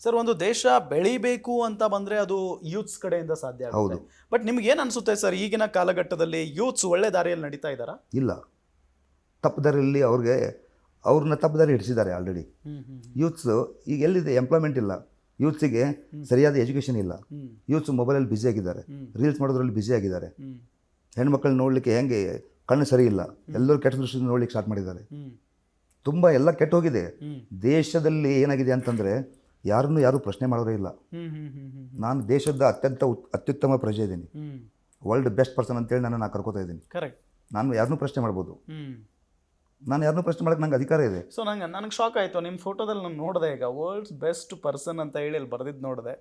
Sir, ಒಂದು ದೇಶ ಬೆಳಿಬೇಕು ಅಂತ ಬಂದರೆ ಅದು ಯೂತ್ಸ್ ಕಡೆಯಿಂದ ಸಾಧ್ಯ ಆಗುತ್ತೆ. ಬಟ್ ನಿಮ್ಗೆ ಏನು ಅನಿಸುತ್ತೆ ಸರ್, ಈಗಿನ ಕಾಲಘಟ್ಟದಲ್ಲಿ ಯೂತ್ಸ್ ಒಳ್ಳೆ ದಾರಿಯಲ್ಲಿ ನಡೀತಾ ಇದ್ದಾರಾ? ಇಲ್ಲ, ತಪ್ಪು ದಾರಿಯಲ್ಲಿ ಅವ್ರನ್ನ ತಪ್ಪು ದಾರಿ ಹಿಡಿಸಿದ್ದಾರೆ ಆಲ್ರೆಡಿ. ಯೂತ್ಸು ಈಗ ಎಲ್ಲಿದೆ ಎಂಪ್ಲಾಯ್ಮೆಂಟ್ ಇಲ್ಲ, ಯೂತ್ಸಿಗೆ ಸರಿಯಾದ ಎಜುಕೇಷನ್ ಇಲ್ಲ, ಯೂತ್ಸ್ ಮೊಬೈಲಲ್ಲಿ ಬ್ಯುಸಿ ಆಗಿದ್ದಾರೆ, ರೀಲ್ಸ್ ಮಾಡೋದ್ರಲ್ಲಿ ಬ್ಯುಸಿ ಆಗಿದ್ದಾರೆ. ಹೆಣ್ಮಕ್ಳನ್ನ ನೋಡಲಿಕ್ಕೆ ಹೆಂಗೆ ಕಣ್ಣು ಸರಿ ಇಲ್ಲ, ಎಲ್ಲರೂ ಕೆಟ್ಟ ದೃಷ್ಟಿಯಿಂದ ನೋಡ್ಲಿಕ್ಕೆ ಸ್ಟಾರ್ಟ್ ಮಾಡಿದ್ದಾರೆ. ತುಂಬ ಎಲ್ಲ ಕೆಟ್ಟ ಹೋಗಿದೆ. ದೇಶದಲ್ಲಿ ಏನಾಗಿದೆ ಅಂತಂದರೆ ಯಾರು ಪ್ರಶ್ನೆ ಮಾಡೋರೇ ಇಲ್ಲ. ನಾನು ದೇಶದ ಅತ್ಯುತ್ತಮ ಪ್ರಜೆ ಇದ್ದೀನಿ, ವರ್ಲ್ಡ್ ಬೆಸ್ಟ್ ಪರ್ಸನ್ ಅಂತೇಳಿ ನಾನು ಕರ್ಕೋತಾ ಇದ್ದೀನಿ. ನಾನು ಯಾರನ್ನೂ ಪ್ರಶ್ನೆ ಮಾಡ್ಬೋದು, ನಾನು ಯಾರನ್ನೂ ಪ್ರಶ್ನೆ ಮಾಡೋಕ್ಕೆ ನಂಗೆ ಅಧಿಕಾರ ಇದೆ. ಸೊ ನನಗೆ ಶಾಕ್ ಆಯಿತು ನಿಮ್ಮ ಫೋಟೋದಲ್ಲಿ ನಾನು ನೋಡಿದೆ, ಈಗ ವರ್ಲ್ಡ್ಸ್ ಬೆಸ್ಟ್ ಪರ್ಸನ್ ಅಂತ ಹೇಳಿ ಅಲ್ಲಿ ಬರೆದಿದ್ದು ನೋಡಿದೆ.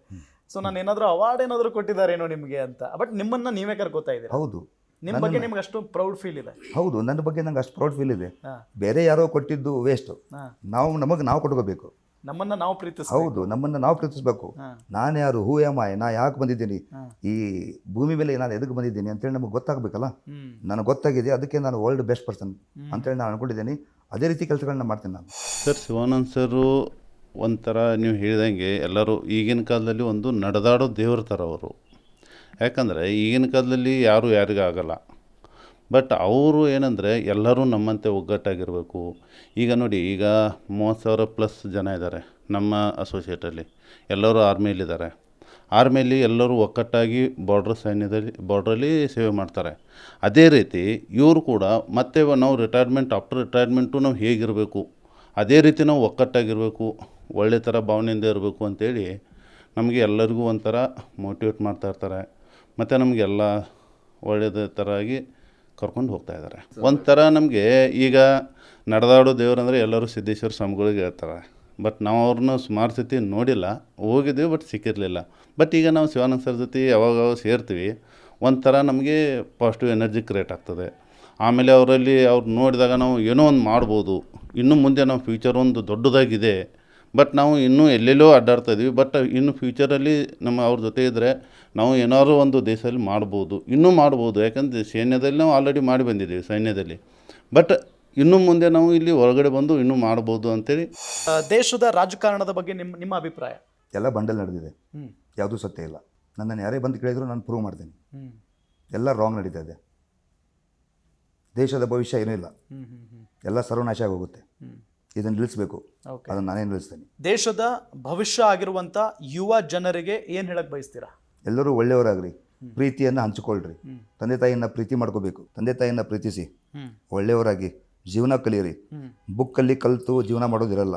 ಸೊ ನಾನು ಏನಾದರೂ ಅವಾರ್ಡ್ ಏನಾದರೂ ಕೊಟ್ಟಿದ್ದಾರೇನೋ ನಿಮಗೆ ಅಂತ. ಬಟ್ ನಿಮ್ಮನ್ನು ನೀವೇ ಕರ್ಕೋತಾ ಇದ್ದೀರಿ. ಹೌದು, ನಿಮ್ಮ ಬಗ್ಗೆ ನಿಮ್ಗೆ ಅಷ್ಟು ಪ್ರೌಡ್ ಫೀಲ್ ಇದೆ? ಹೌದು, ನನ್ನ ಬಗ್ಗೆ ನಂಗೆ ಅಷ್ಟು ಪ್ರೌಡ್ ಫೀಲ್ ಇದೆ. ಬೇರೆ ಯಾರೋ ಕೊಟ್ಟಿದ್ದು ವೇಸ್ಟು, ನಾವು ಕೊಟ್ಕೋಬೇಕು. ನಮ್ಮನ್ನ ನಾವು ಪ್ರೀತಿಸ ಹೌದು, ನಮ್ಮನ್ನು ನಾವು ಪ್ರೀತಿಸಬೇಕು. ನಾನು ಯಾರು, ಹೂ ಎಮ್ ಐ, ನಾ ಯಾಕೆ ಬಂದಿದ್ದೀನಿ ಈ ಭೂಮಿ ಮೇಲೆ, ನಾನು ಎದಕ್ಕೆ ಬಂದಿದ್ದೀನಿ ಅಂತೇಳಿ ನಮಗೆ ಗೊತ್ತಾಗಬೇಕಲ್ಲ. ನನಗೆ ಗೊತ್ತಾಗಿದೆ, ಅದಕ್ಕೆ ನಾನು ವರ್ಲ್ಡ್ ಬೆಸ್ಟ್ ಪರ್ಸನ್ ಅಂತೇಳಿ ನಾನು ಅನ್ಕೊಂಡಿದ್ದೀನಿ. ಅದೇ ರೀತಿ ಕೆಲಸಗಳನ್ನ ಮಾಡ್ತೀನಿ ನಾನು. ಸರ್, ಶಿವಾನಂದ್ ಸರು ಒಂಥರ ನೀವು ಹೇಳಿದಂಗೆ ಎಲ್ಲರೂ ಈಗಿನ ಕಾಲದಲ್ಲಿ ಒಂದು ನಡೆದಾಡೋ ದೇವ್ರ ಥರ ಅವರು. ಯಾಕಂದರೆ ಈಗಿನ ಕಾಲದಲ್ಲಿ ಯಾರೂ ಯಾರಿಗಾಗಲ್ಲ. ಬಟ್ ಅವರು ಏನಂದರೆ ಎಲ್ಲರೂ ನಮ್ಮಂತೆ ಒಗ್ಗಟ್ಟಾಗಿರಬೇಕು. ಈಗ ನೋಡಿ, ಈಗ 30,000 ಪ್ಲಸ್ ಜನ ಇದ್ದಾರೆ ನಮ್ಮ ಅಸೋಸಿಯೇಟಲ್ಲಿ. ಎಲ್ಲರೂ ಆರ್ಮಿಯಲ್ಲಿದ್ದಾರೆ. ಆರ್ಮಿಯಲ್ಲಿ ಎಲ್ಲರೂ ಒಗ್ಗಟ್ಟಾಗಿ ಬಾರ್ಡ್ರಲ್ಲಿ ಸೇವೆ ಮಾಡ್ತಾರೆ. ಅದೇ ರೀತಿ ಇವರು ಕೂಡ ಮತ್ತೆ ನಾವು ಆಫ್ಟರ್ ರಿಟೈರ್ಮೆಂಟು ನಾವು ಹೇಗಿರಬೇಕು, ಅದೇ ರೀತಿ ನಾವು ಒಗ್ಗಟ್ಟಾಗಿರಬೇಕು, ಒಳ್ಳೆ ಥರ ಭಾವನೆಯಿಂದ ಇರಬೇಕು ಅಂತೇಳಿ ನಮಗೆ ಎಲ್ಲರಿಗೂ ಒಂಥರ ಮೋಟಿವೇಟ್ ಮಾಡ್ತಾಯಿರ್ತಾರೆ. ಮತ್ತು ನಮಗೆಲ್ಲ ಒಳ್ಳೆಯದ ಥರಾಗಿ ಕರ್ಕೊಂಡು ಹೋಗ್ತಾಯಿದ್ದಾರೆ. ಒಂಥರ ನಮಗೆ ಈಗ ನಡೆದಾಡೋ ದೇವರಂದರೆ ಎಲ್ಲರೂ ಸಿದ್ದೇಶ್ವರ ಸ್ವಾಮಿಗಳಿಗೆ ಹೇಳ್ತಾರೆ. ಬಟ್ ನಾವು ಅವ್ರನ್ನ ಸುಮಾರು ಸತಿ ನೋಡಿಲ್ಲ, ಹೋಗಿದ್ದೀವಿ ಬಟ್ ಸಿಕ್ಕಿರಲಿಲ್ಲ. ಬಟ್ ಈಗ ನಾವು ಶಿವಾನಂದ ಸರ್ ಜೊತೆ ಯಾವಾಗ ಸೇರ್ತೀವಿ, ಒಂಥರ ನಮಗೆ ಪಾಸಿಟಿವ್ ಎನರ್ಜಿ ಕ್ರಿಯೇಟ್ ಆಗ್ತದೆ. ಆಮೇಲೆ ಅವರಲ್ಲಿ ಅವ್ರು ನೋಡಿದಾಗ ನಾವು ಏನೋ ಒಂದು ಮಾಡ್ಬೋದು, ಇನ್ನು ಮುಂದೆ ನಾವು ಫ್ಯೂಚರ್ ಒಂದು ದೊಡ್ಡದಾಗಿದೆ. ಬಟ್ ನಾವು ಇನ್ನೂ ಎಲ್ಲೆಲ್ಲೋ ಅಡ್ಡಾಡ್ತಾಯಿದ್ವಿ. ಬಟ್ ಇನ್ನು ಫ್ಯೂಚರಲ್ಲಿ ಅವ್ರ ಜೊತೆ ಇದ್ದರೆ ನಾವು ಏನಾದರೂ ಒಂದು ದೇಶದಲ್ಲಿ ಇನ್ನೂ ಮಾಡ್ಬೋದು. ಯಾಕಂದರೆ ಸೈನ್ಯದಲ್ಲಿ ನಾವು ಆಲ್ರೆಡಿ ಮಾಡಿ ಬಂದಿದ್ದೀವಿ ಸೈನ್ಯದಲ್ಲಿ. ಬಟ್ ಇನ್ನು ಮುಂದೆ ನಾವು ಇಲ್ಲಿ ಹೊರಗಡೆ ಬಂದು ಇನ್ನೂ ಮಾಡ್ಬೋದು ಅಂತೇಳಿ. ದೇಶದ ರಾಜಕಾರಣದ ಬಗ್ಗೆ ನಿಮ್ಮ ಅಭಿಪ್ರಾಯ? ಎಲ್ಲ ಬಂಡಲ್ ನಡೆದಿದೆ, ಯಾವುದೂ ಸತ್ಯ ಇಲ್ಲ. ನನ್ನನ್ನು ಯಾರೇ ಬಂದು ಕೇಳಿದ್ರು ನಾನು ಪ್ರೂವ್ ಮಾಡ್ತೀನಿ. ಎಲ್ಲ ರಾಂಗ್ ನಡೀತಾ ಇದೆ. ದೇಶದ ಭವಿಷ್ಯ ಏನೂ ಇಲ್ಲ, ಎಲ್ಲ ಸರ್ವನಾಶ ಆಗೋಗುತ್ತೆ. ಇದನ್ನು ನಿಲ್ಲಿಸಬೇಕು, ಅದನ್ನು ನಾನೇ ನಿಲ್ಲಿಸ್ತೇನೆ. ದೇಶದ ಭವಿಷ್ಯ ಆಗಿರುವಂಥ ಯುವ ಜನರಿಗೆ ಏನು ಹೇಳಕ್ಕೆ ಬಯಸ್ತೀರಾ? ಎಲ್ಲರೂ ಒಳ್ಳೆಯವರಾಗ್ರಿ, ಪ್ರೀತಿಯನ್ನು ಹಂಚಿಕೊಳ್ಳ್ರಿ, ತಂದೆ ತಾಯಿಯನ್ನು ಪ್ರೀತಿ ಮಾಡ್ಕೋಬೇಕು, ತಂದೆ ತಾಯಿಯನ್ನು ಪ್ರೀತಿಸಿ ಒಳ್ಳೆಯವರಾಗಿ ಜೀವನ ಕಲಿಯಿರಿ. ಬುಕ್ಕಲ್ಲಿ ಕಲಿತು ಜೀವನ ಮಾಡೋದಿರಲ್ಲ.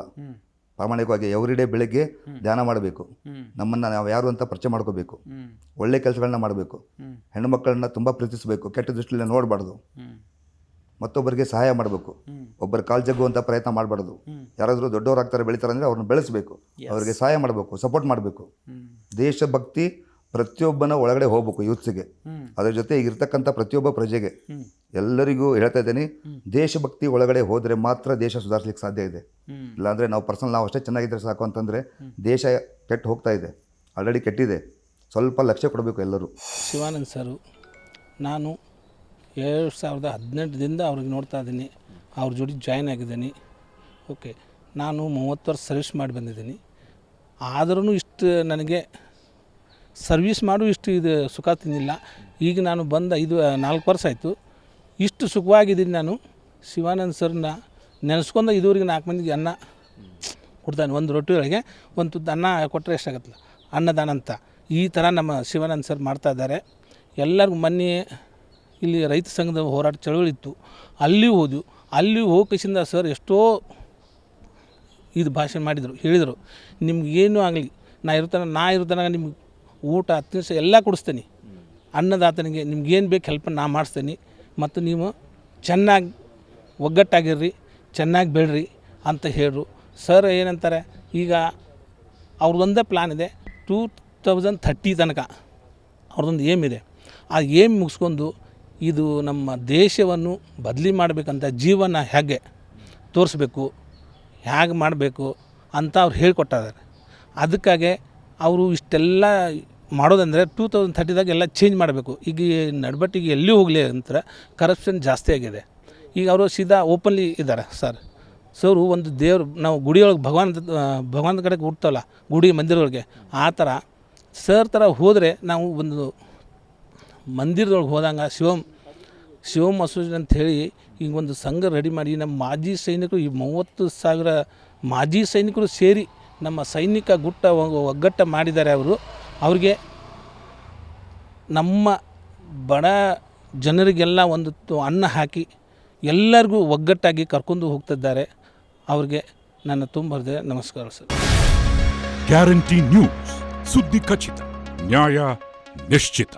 ಪ್ರಾಮಾಣಿಕವಾಗಿ ಎವ್ರಿಡೇ ಬೆಳಗ್ಗೆ ಧ್ಯಾನ ಮಾಡಬೇಕು, ನಮ್ಮನ್ನು ನಾವು ಯಾರು ಅಂತ ಪರಿಚಯ ಮಾಡ್ಕೋಬೇಕು, ಒಳ್ಳೆ ಕೆಲಸಗಳನ್ನ ಮಾಡಬೇಕು, ಹೆಣ್ಣು ಮಕ್ಕಳನ್ನ ತುಂಬ ಪ್ರೀತಿಸಬೇಕು, ಕೆಟ್ಟ ದೃಷ್ಟಿಯಲ್ಲಿ ನೋಡಬಾರ್ದು, ಮತ್ತೊಬ್ಬರಿಗೆ ಸಹಾಯ ಮಾಡಬೇಕು, ಒಬ್ಬರು ಕಾಲು ಜಗ್ಗುವಂಥ ಪ್ರಯತ್ನ ಮಾಡಬಾರ್ದು. ಯಾರಾದರೂ ದೊಡ್ಡವರಾಗ್ತಾರೆ ಬೆಳೀತಾರೆ ಅಂದರೆ ಅವ್ರನ್ನ ಬೆಳೆಸಬೇಕು, ಅವರಿಗೆ ಸಹಾಯ ಮಾಡಬೇಕು, ಸಪೋರ್ಟ್ ಮಾಡಬೇಕು. ದೇಶಭಕ್ತಿ ಪ್ರತಿಯೊಬ್ಬನ ಒಳಗಡೆ ಹೋಗ್ಬೇಕು ಯೂತ್ಸಿಗೆ. ಅದ್ರ ಜೊತೆ ಈಗಿರ್ತಕ್ಕಂಥ ಪ್ರತಿಯೊಬ್ಬ ಪ್ರಜೆಗೆ ಎಲ್ಲರಿಗೂ ಹೇಳ್ತಾ ಇದ್ದೀನಿ, ದೇಶಭಕ್ತಿ ಒಳಗಡೆ ಹೋದರೆ ಮಾತ್ರ ದೇಶ ಸುಧಾರಿಸ್ಲಿಕ್ಕೆ ಸಾಧ್ಯ ಇದೆ. ಇಲ್ಲಾಂದರೆ ನಾವು ಪರ್ಸನಲ್ ನಾವು ಅಷ್ಟೇ ಚೆನ್ನಾಗಿದ್ದರೆ ಸಾಕು ಅಂತಂದರೆ ದೇಶ ಕೆಟ್ಟು ಹೋಗ್ತಾ ಇದೆ, ಆಲ್ರೆಡಿ ಕೆಟ್ಟಿದೆ. ಸ್ವಲ್ಪ ಲಕ್ಷ್ಯ ಕೊಡಬೇಕು ಎಲ್ಲರೂ. ಶಿವಾನಂದ್ ಸರು, ನಾನು 2018ದಿಂದ ಅವ್ರಿಗೆ ನೋಡ್ತಾ ಇದ್ದೀನಿ, ಅವ್ರ ಜೋಡಿ ಜಾಯ್ನ್ ಆಗಿದ್ದೀನಿ. ಓಕೆ, ನಾನು 30 ವರ್ಷ ಸರ್ವಿಸ್ ಮಾಡಿ ಬಂದಿದ್ದೀನಿ. ಆದ್ರೂ ಇಷ್ಟು ನನಗೆ ಸರ್ವಿಸ್ ಮಾಡು ಇಷ್ಟು ಇದು ಸುಖ ತಿಂದಿಲ್ಲ. ಈಗ ನಾನು ಬಂದ 4 ವರ್ಷ ಆಯಿತು, ಇಷ್ಟು ಸುಖವಾಗಿದ್ದೀನಿ ನಾನು. ಶಿವಾನಂದ್ ಸರ್ನ ನೆನೆಸ್ಕೊಂಡು ಇದುವರೆಗೆ 4 ಮಂದಿಗೆ ಅನ್ನ ಕೊಡ್ತಾನೆ. ಒಂದು ರೊಟ್ಟಿ ಒಳಗೆ ಒಂದು ತುತ್ತು ಅನ್ನ ಕೊಟ್ಟರೆ ಎಷ್ಟಾಗತ್ತಲ್ಲ, ಅನ್ನದಾನ ಅಂತ. ಈ ಥರ ನಮ್ಮ ಶಿವಾನಂದ್ ಸರ್ ಮಾಡ್ತಾಯಿದ್ದಾರೆ. ಎಲ್ಲರಿಗೂ ಮೊನ್ನೆ ಇಲ್ಲಿ ರೈತ ಸಂಘದ ಹೋರಾಟ ಚಳವಳಿ ಇತ್ತು, ಅಲ್ಲಿ ಹೋದ್ವು. ಅಲ್ಲಿ ಹೋಗಿಸಿಂದ ಸರ್ ಎಷ್ಟೋ ಇದು ಭಾಷಣ ಮಾಡಿದರು, ಹೇಳಿದರು, ನಿಮ್ಗೇನು ಆಗಲಿ ನಾ ಇರ್ತಾನೆ ನಿಮ್ಗೆ ಊಟ ತಿನಿಸ ಎಲ್ಲ ಕೊಡಿಸ್ತೀನಿ, ಅನ್ನದಾತನಿಗೆ ನಿಮ್ಗೇನು ಬೇಕು ಹೆಲ್ಪ್ ನಾ ಮಾಡಿಸ್ತೀನಿ, ಮತ್ತು ನೀವು ಚೆನ್ನಾಗಿ ಒಗ್ಗಟ್ಟಾಗಿರ್ರಿ, ಚೆನ್ನಾಗಿ ಬೆಳ್ರಿ ಅಂತ ಹೇಳ್ರು. ಸರ್ ಏನಂತಾರೆ, ಈಗ ಅವ್ರದ್ದೊಂದೇ ಪ್ಲ್ಯಾನ್ ಇದೆ, 2030 ತನಕ ಅವ್ರದ್ದೊಂದು ಏಮ್ ಇದೆ. ಆ ಏಮ್ ಮುಗಿಸ್ಕೊಂಡು ಇದು ನಮ್ಮ ದೇಶವನ್ನು ಬದಲಿ ಮಾಡಬೇಕಂತ ಜೀವನ ಹೇಗೆ ತೋರಿಸ್ಬೇಕು, ಹೇಗೆ ಮಾಡಬೇಕು ಅಂತ ಅವ್ರು ಹೇಳ್ಕೊಟ್ಟಿದ್ದಾರೆ. ಅದಕ್ಕಾಗೆ ಅವರು ಇಷ್ಟೆಲ್ಲ ಮಾಡೋದಂದರೆ 2030ದಾಗ ಎಲ್ಲ ಚೇಂಜ್ ಮಾಡಬೇಕು. ಈಗ ನಡ್ಬಟ್ಟಿಗೆ ಎಲ್ಲಿ ಹೋಗಲಿ ಅಂತಾರೆ, ಕರಪ್ಷನ್ ಜಾಸ್ತಿ ಆಗಿದೆ. ಈಗ ಅವರು ಸೀದಾ ಓಪನ್ಲಿ ಇದ್ದಾರೆ ಸರ್, ಸರ್ ಒಂದು ದೇವ್ರು ನಾವು ಗುಡಿಯೊಳಗೆ ಭಗವಾನ್ ಕಡೆಗೆ ಹುಡ್ತಲ್ಲ ಗುಡಿ ಮಂದಿರಗಳಿಗೆ ಆ ಥರ ಸರ್ ಥರ ಹೋದರೆ ನಾವು ಒಂದು ಮಂದಿರದೊಳಗೆ ಹೋದಂಗೆ ಶಿವಮ್ ಅಸೋಸಿಯೇಷನ್ ಅಂಥೇಳಿ ಈಗ ಒಂದು ಸಂಘ ರೆಡಿ ಮಾಡಿ ನಮ್ಮ ಮಾಜಿ ಸೈನಿಕರು ಈ 30,000 ಮಾಜಿ ಸೈನಿಕರು ಸೇರಿ ನಮ್ಮ ಸೈನಿಕ ಗುಟ್ಟ ಒಗ್ಗಟ್ಟು ಮಾಡಿದ್ದಾರೆ ಅವ್ರಿಗೆ ನಮ್ಮ ಬಡ ಜನರಿಗೆಲ್ಲ ಒಂದು ಅನ್ನ ಹಾಕಿ ಎಲ್ಲರಿಗೂ ಒಗ್ಗಟ್ಟಾಗಿ ಕರ್ಕೊಂಡು ಹೋಗ್ತಿದ್ದಾರೆ. ಅವ್ರಿಗೆ ನನ್ನ ತುಂಬ ಹೃದಯ ನಮಸ್ಕಾರ ಸರ್. ಗ್ಯಾರಂಟಿ ನ್ಯೂಸ್, ಸುದ್ದಿ ಖಚಿತ, ನ್ಯಾಯ ನಿಶ್ಚಿತ.